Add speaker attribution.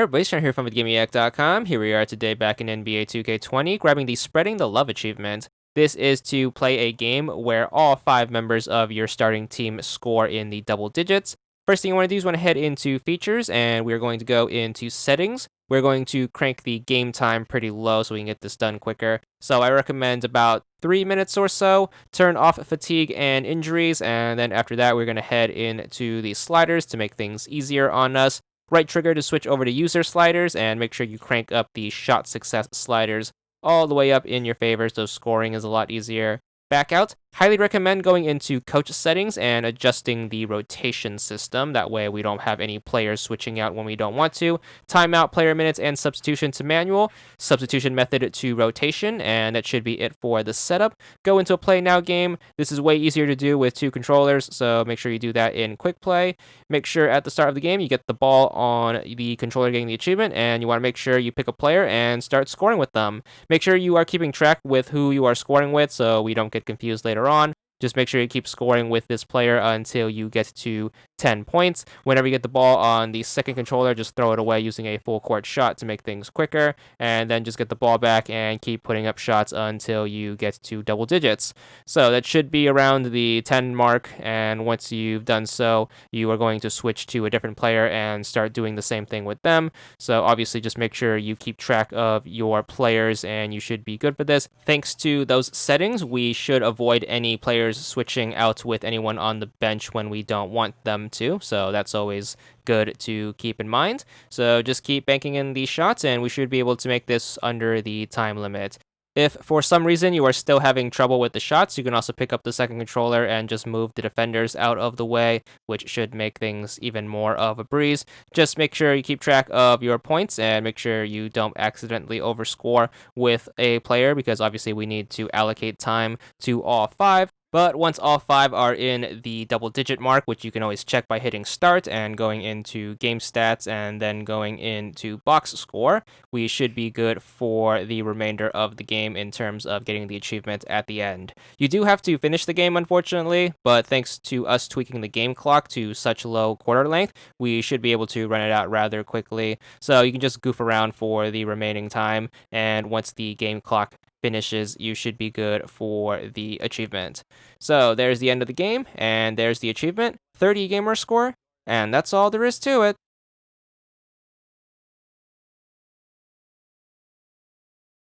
Speaker 1: Hey everybody, Sean here from VidGamiac.com. Here we are today back in NBA 2K20, grabbing the Spreading the Love achievement. This is to play a game where all 5 members of your starting team score in the double digits. First thing you want to do is want to head into features, and we're going to go into settings. We're going to crank the game time pretty low so we can get this done quicker. So I recommend about 3 minutes or so. Turn off fatigue and injuries, and then after that we're going to head into the sliders to make things easier on us. Right trigger to switch over to user sliders, and make sure you crank up the shot success sliders all the way up in your favor so scoring is a lot easier. Back out. Highly recommend going into coach settings and adjusting the rotation system. That way we don't have any players switching out when we don't want to. Timeout, player minutes, and substitution to manual. Substitution method to rotation, and that should be it for the setup. Go into a play now game. This is way easier to do with 2 controllers, so make sure you do that in quick play. Make sure at the start of the game you get the ball on the controller getting the achievement, and you want to make sure you pick a player and start scoring with them. Make sure you are keeping track with who you are scoring with so we don't get confused later on. Just make sure you keep scoring with this player until you get to 10 points. Whenever you get the ball on the second controller, just throw it away using a full court shot to make things quicker, and then just get the ball back and keep putting up shots until you get to double digits. So that should be around the 10 mark, and once you've done so, you are going to switch to a different player and start doing the same thing with them. So obviously just make sure you keep track of your players, and you should be good for this. Thanks to those settings, we should avoid any players switching out with anyone on the bench when we don't want them to, so that's always good to keep in mind. So just keep banking in these shots, and we should be able to make this under the time limit. If for some reason you are still having trouble with the shots, you can also pick up the second controller and just move the defenders out of the way, which should make things even more of a breeze. Just make sure you keep track of your points and make sure you don't accidentally overscore with a player, because obviously we need to allocate time to all 5. But once all 5 are in the double digit mark, which you can always check by hitting start and going into game stats and then going into box score, we should be good for the remainder of the game in terms of getting the achievement at the end. You do have to finish the game, unfortunately, but thanks to us tweaking the game clock to such low quarter length, we should be able to run it out rather quickly. So you can just goof around for the remaining time, and once the game clock finishes, you should be good for the achievement. So there's the end of the game, and there's the achievement, 30 gamer score, and that's all there is to it.